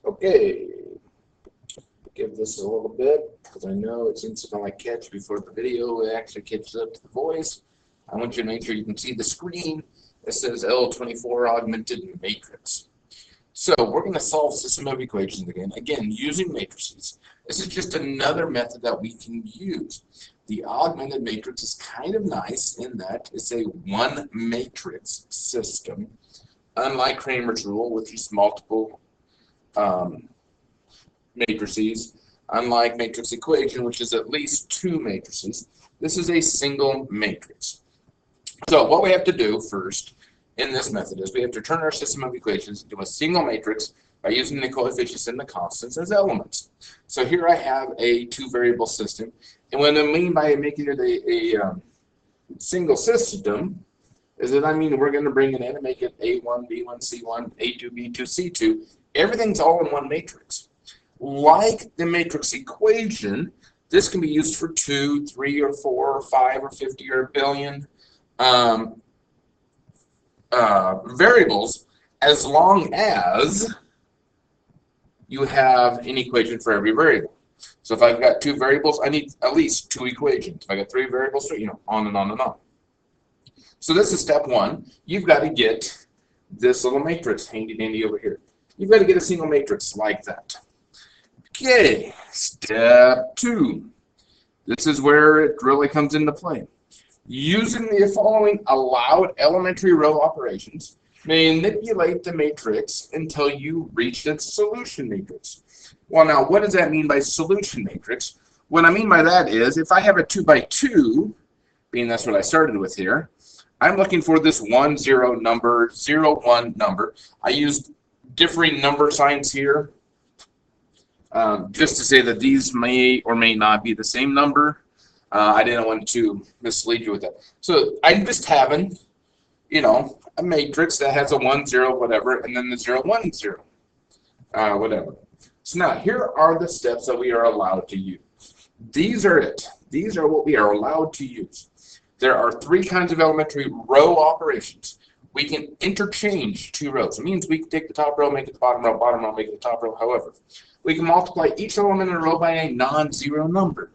Okay, give this a little bit because I know it seems to kind of like catch before the video actually catches up to the voice. I want you to make sure you can see the screen. It says L24 Augmented Matrix. So we're going to solve system of equations again using matrices. This is just another method that we can use. The augmented matrix is kind of nice in that it's a one matrix system, unlike Cramer's rule, which is multiple matrices, unlike matrix equation, which is at least two matrices. This is a single matrix. So what we have to do first in this method is we have to turn our system of equations into a single matrix by using the coefficients and the constants as elements. So here I have a two-variable system, and what I mean by making it a single system is that I mean we're going to bring it in and make it A1, B1, C1, A2, B2, C2. Everything's all in one matrix. Like the matrix equation, this can be used for 2, 3, or 4, or 5, or 50, or a billion variables, as long as you have an equation for every variable. So if I've got two variables, I need at least two equations. If I got three variables, you know, on and on and on. So this is step one. You've got to get this little matrix handy dandy over here. You've got to get a single matrix like that. Okay, step two. This is where it really comes into play. Using the following allowed elementary row operations, manipulate the matrix until you reach its solution matrix. Well, now, what does that mean by solution matrix? What I mean by that is, if I have a 2 by 2, being that's what I started with here, I'm looking for this 1, 0 number, 0, 1 number. I used differing number signs here just to say that these may or may not be the same number. I didn't want to mislead you with that. So I'm just having, you know, a matrix that has a 1, 0, whatever, and then the 0, 1, 0, whatever. So now here are the steps that we are allowed to use. These are it. These are what we are allowed to use. There are three kinds of elementary row operations. We can interchange two rows. It means we can take the top row, make it the bottom row, make it the top row, however. We can multiply each element in a row by a non-zero number.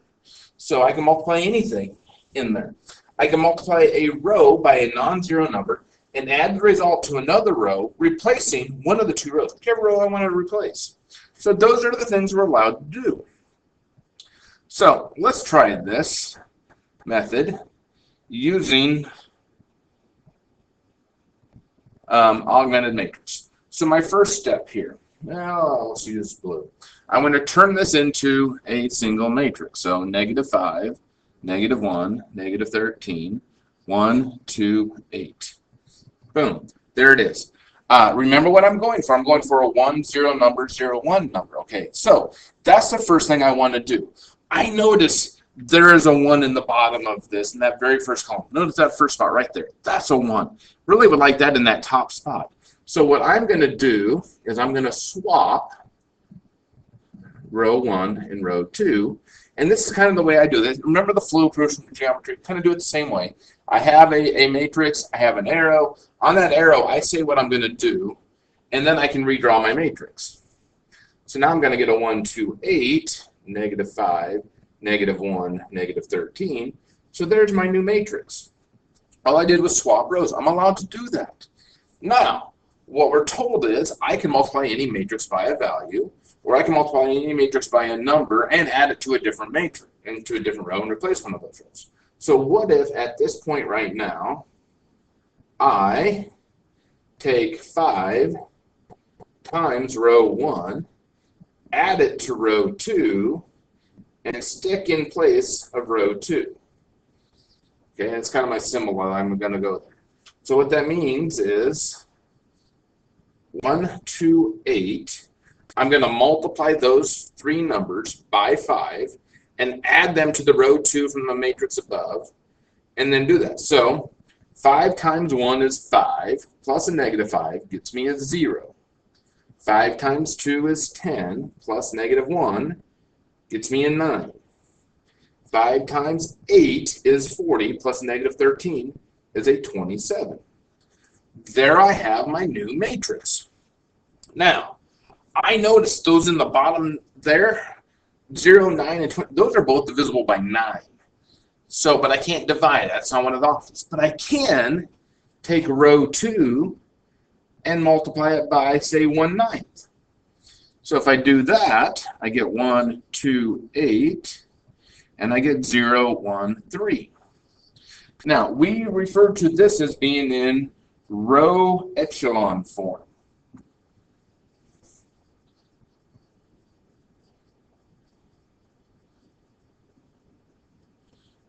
So I can multiply anything in there. I can multiply a row by a non-zero number and add the result to another row, replacing one of the two rows, whichever row I want to replace. So those are the things we're allowed to do. So let's try this method using augmented matrix. So my first step here, now let's use blue. I'm going to turn this into a single matrix. So -5, -1, -13, 1, 2, 8. Boom. There it is. Remember what I'm going for. I'm going for a 1, 0 number, 0, 1 number. Okay, so that's the first thing I want to do. I notice there is a 1 in the bottom of this, in that very first column. Notice that first spot right there. That's a 1. Really would like that in that top spot. So what I'm going to do is I'm going to swap row 1 and row 2. And this is kind of the way I do this. Remember the flow approach from geometry? Kind of do it the same way. I have a matrix. I have an arrow. On that arrow, I say what I'm going to do, and then I can redraw my matrix. So now I'm going to get a 1, 2, 8, -5, -1, -13. So there's my new matrix. All I did was swap rows. I'm allowed to do that. Now, what we're told is I can multiply any matrix by a value, or I can multiply any matrix by a number and add it to a different matrix, into a different row, and replace one of those rows. So what if at this point right now, I take 5 times row 1, add it to row 2, and stick in place of row 2. Okay, that's kind of my symbol while I'm going to go there. So what that means is 1, 2, 8. I'm going to multiply those three numbers by 5 and add them to the row 2 from the matrix above, and then do that. So 5 times 1 is 5, plus a -5 gets me a 0. 5 times 2 is 10, plus -1 gets me a 9. 5 times 8 is 40, plus -13 is a 27. There I have my new matrix. Now, I noticed those in the bottom there, 0, 9, and 20, those are both divisible by 9. So, but I can't divide. That's not one of the options. But I can take row 2 and multiply it by, say, 1/9. So if I do that, I get 1, 2, 8, and I get 0, 1, 3. Now, we refer to this as being in row echelon form.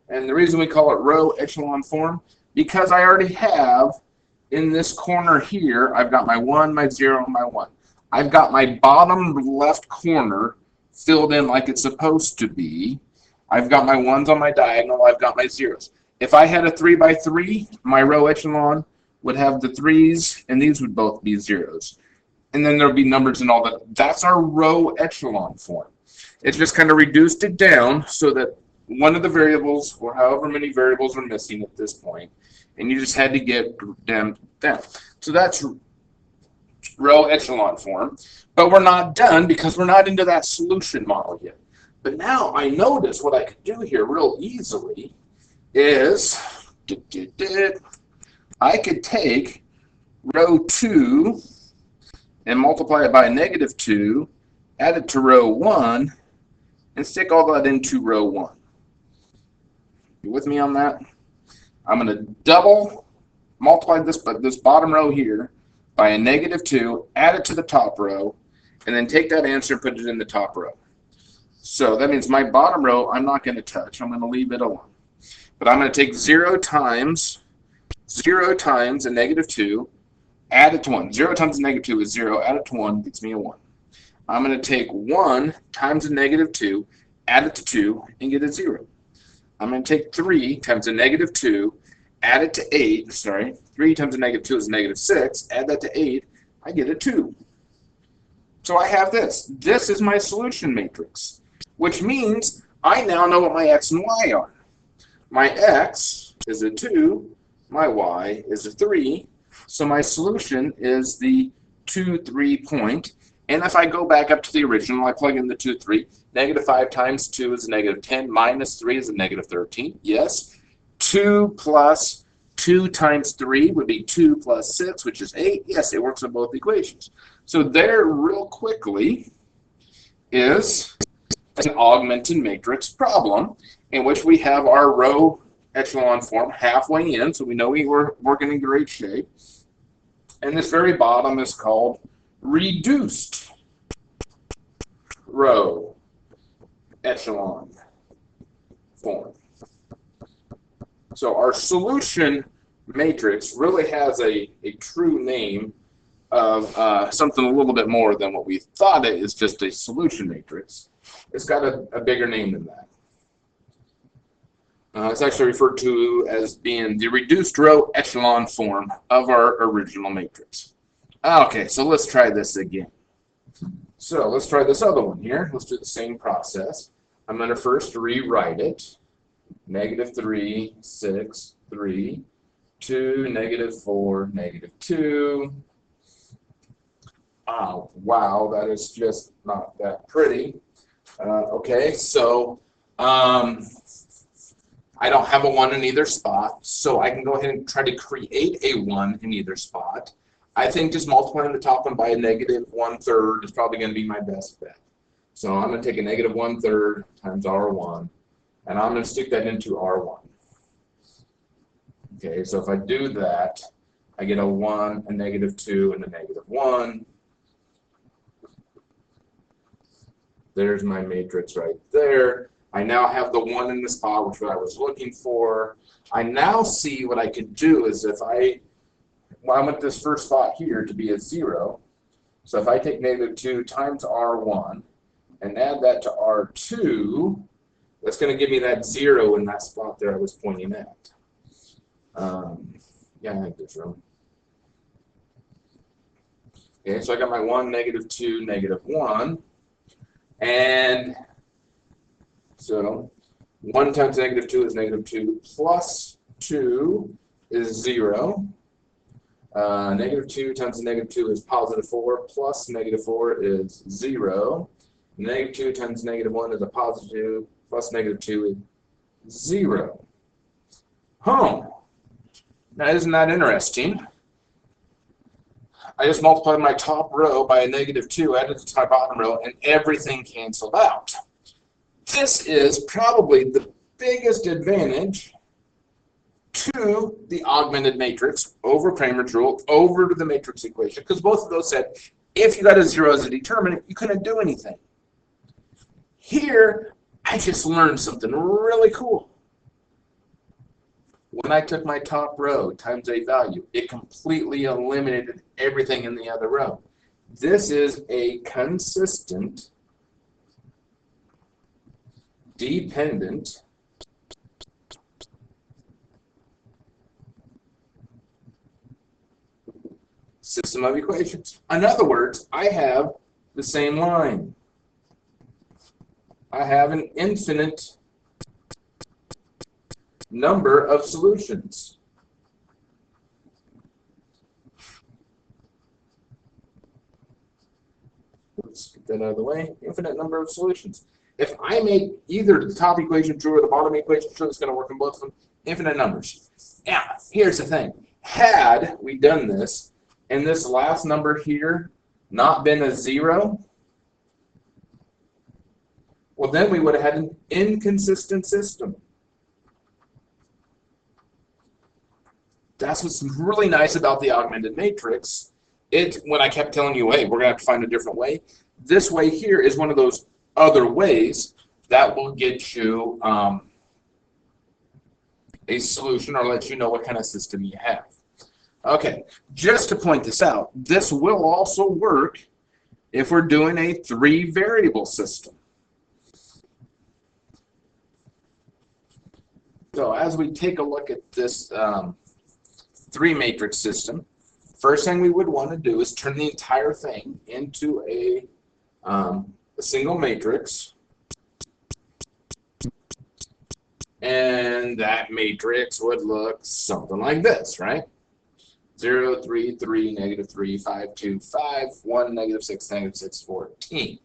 And the reason we call it row echelon form, because I already have in this corner here, I've got my 1, my 0, and my 1. I've got my bottom left corner filled in like it's supposed to be. I've got my 1s on my diagonal. I've got my 0s. If I had a 3 by 3, my row echelon would have the 3s, and these would both be 0s. And then there'll be numbers and all that. That's our row echelon form. It's just kind of reduced it down so that one of the variables, or however many variables are missing at this point, and you just had to get them down. So that's row echelon form. But we're not done because we're not into that solution model yet. But now I notice what I could do here real easily is I could take row 2 and multiply it by -2, add it to row 1, and stick all that into row 1. You with me on that? I'm going to double multiply this bottom row here by a -2, add it to the top row, and then take that answer and put it in the top row. So that means my bottom row I'm not going to touch. I'm going to leave it alone. But I'm going to take 0 times a -2, add it to 1. 0 times a -2 is 0, add it to 1, gets me a 1. I'm going to take 1 times a -2, add it to 2, and get a 0. I'm going to take 3 times a -2, add it to 8. Sorry, 3 times a -2 is -6. Add that to 8, I get a 2. So I have this. This is my solution matrix, which means I now know what my x and y are. My x is a 2, my y is a 3, so my solution is the 2, 3 point. And if I go back up to the original, I plug in the 2, 3. -5 times 2 is a -10, minus 3 is a -13. Yes. 2 plus 2 times 3 would be 2 plus 6, which is 8. Yes, it works on both equations. So there, real quickly, is an augmented matrix problem in which we have our row echelon form halfway in, so we know we were working in great shape. And this very bottom is called reduced row echelon form. So our solution matrix really has a true name of something a little bit more than what we thought it is, just a solution matrix. It's got a bigger name than that. It's actually referred to as being the reduced row echelon form of our original matrix. Okay, so let's try this again. So let's try this other one here. Let's do the same process. I'm going to first rewrite it. -3, 6, 3, 2, -4, -2. Oh, wow, that is just not that pretty. Okay, so I don't have a 1 in either spot, so I can go ahead and try to create a 1 in either spot. I think just multiplying the top one by a -1/3 is probably going to be my best bet. So I'm going to take a -1/3 times R1, and I'm going to stick that into R1. Okay, so if I do that, I get a 1, a -2, and a -1. There's my matrix right there. I now have the 1 in the spot, which I was looking for. I now see what I could do is if I want this first spot here to be a 0. So if I take -2 times R1 and add that to R2, that's going to give me that 0 in that spot there I was pointing at. Yeah, I think that's right. Okay, so I got my 1, -2, -1. And so 1 times -2 is -2, plus 2 is 0. Negative 2 times the negative 2 is positive 4, plus negative 4 is 0. Negative 2 times negative 1 is a positive 2, plus negative 2 is 0. Now isn't that interesting? I just multiplied my top row by a negative 2, added to my bottom row, and everything canceled out. This is probably the biggest advantage to the augmented matrix over Cramer's rule, over to the matrix equation, because both of those said if you got a 0 as a determinant, you couldn't do anything. Here, I just learned something really cool. When I took my top row times a value, it completely eliminated everything in the other row. This is a consistent, dependent system of equations. In other words, I have the same line. I have an infinite number of solutions. Let's get that out of the way. Infinite number of solutions. If I make either the top equation true or the bottom equation true, it's going to work in both of them. Infinite numbers. Now, here's the thing. Had we done this, and this last number here not been a 0, well, then we would have had an inconsistent system. That's what's really nice about the augmented matrix. When I kept telling you, hey, we're going to have to find a different way, this way here is one of those other ways that will get you a solution or let you know what kind of system you have. Okay, just to point this out, this will also work if we're doing a 3-variable system. So as we take a look at this 3-matrix system, first thing we would want to do is turn the entire thing into a single matrix, and that matrix would look something like this, right? 0, 3, 3, negative 3, 5, 2, 5, 1, negative 6, negative 6, 14.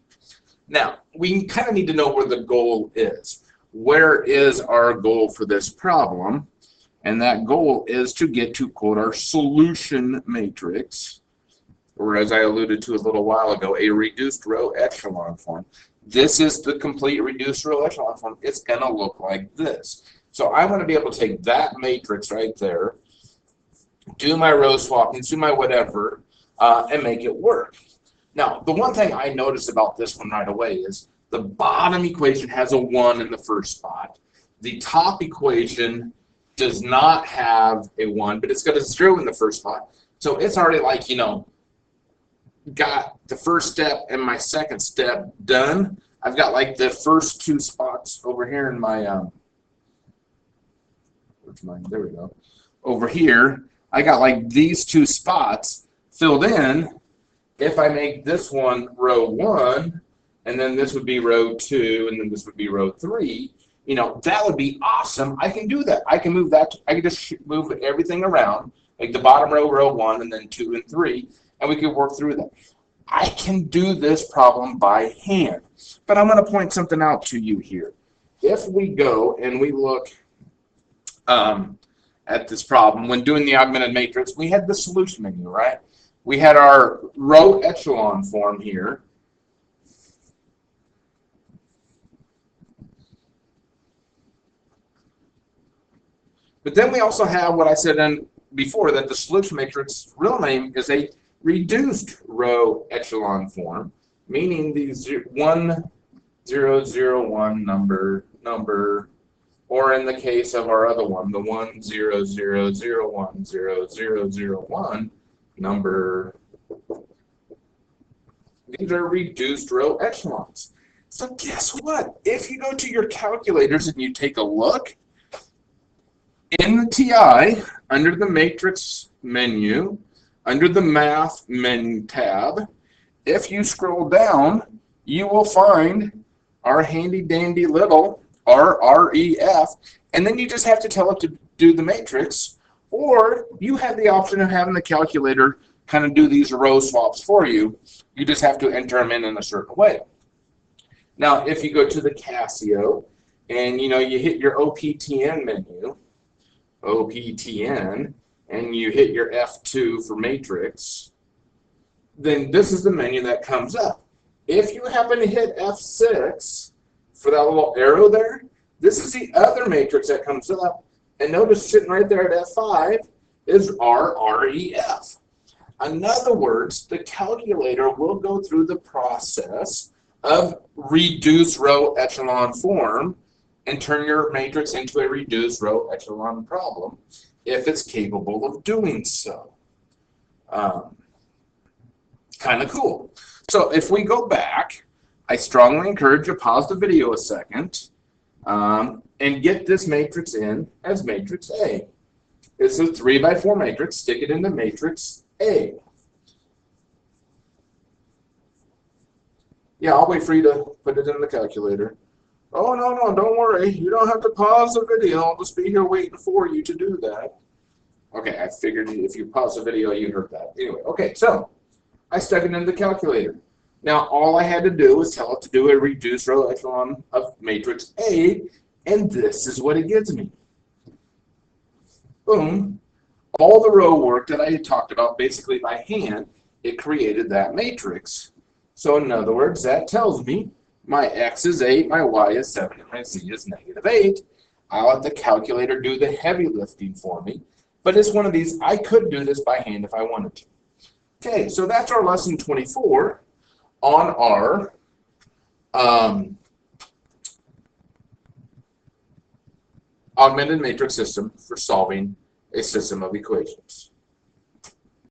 Now, we kind of need to know where the goal is. Where is our goal for this problem? And that goal is to get to, quote, our solution matrix, or as I alluded to a little while ago, a reduced row echelon form. This is the complete reduced row echelon form. It's going to look like this. So I want to be able to take that matrix right there, do my row swapping, do my whatever, and make it work. Now, the one thing I noticed about this one right away is the bottom equation has a 1 in the first spot. The top equation does not have a 1, but it's got a 0 in the first spot. So it's already like, you know, got the first step and my second step done. I've got like the first 2 spots over here in my, there we go. Over here, I got like these 2 spots filled in. If I make this one row 1, and then this would be row 2, and then this would be row 3, you know, that would be awesome. I can do that. I can move that. I can just move everything around, like the bottom row, row 1, and then 2 and 3, and we can work through that. I can do this problem by hand, but I'm going to point something out to you here. If we go and we look at this problem, when doing the augmented matrix, we had the solution menu, right? We had our row echelon form here. But then we also have what I said before, that the solution matrix real name is a reduced row echelon form, meaning the 1, 0, 0, 1 number, or in the case of our other one, the 1, 0, 0, 0, 1, 0, 0, 0, 1 number. These are reduced row echelons. So guess what? If you go to your calculators and you take a look, in the TI, under the matrix menu, under the math menu tab, if you scroll down, you will find our handy dandy little RREF, and then you just have to tell it to do the matrix Or you have the option of having the calculator kind of do these row swaps for you. You just have to enter them in a certain way. Now, if you go to the Casio and you hit your OPTN menu, OPTN, and you hit your F2 for matrix, then this is the menu that comes up. If you happen to hit F6 for that little arrow there, this is the other matrix that comes up. And notice sitting right there at F5 is RREF. In other words, the calculator will go through the process of reduced row echelon form and turn your matrix into a reduced row echelon problem if it's capable of doing so. Kind of cool. So if we go back, I strongly encourage you to pause the video a second and get this matrix in as matrix A. It's a 3x4 matrix. Stick it into matrix A. Yeah, I'll wait for you to put it in the calculator. Oh, no, don't worry. You don't have to pause the video. I'll just be here waiting for you to do that. Okay, I figured if you pause the video, you heard that. Anyway, okay, so I stuck it in the calculator. Now, all I had to do was tell it to do a reduced row echelon of matrix A, and this is what it gives me. Boom. All the row work that I had talked about basically by hand, it created that matrix. So in other words, that tells me my X is 8, my Y is 7, and my Z is -8. I'll let the calculator do the heavy lifting for me. But it's one of these, I could do this by hand if I wanted to. Okay, so that's our lesson 24 on our augmented matrix system for solving a system of equations.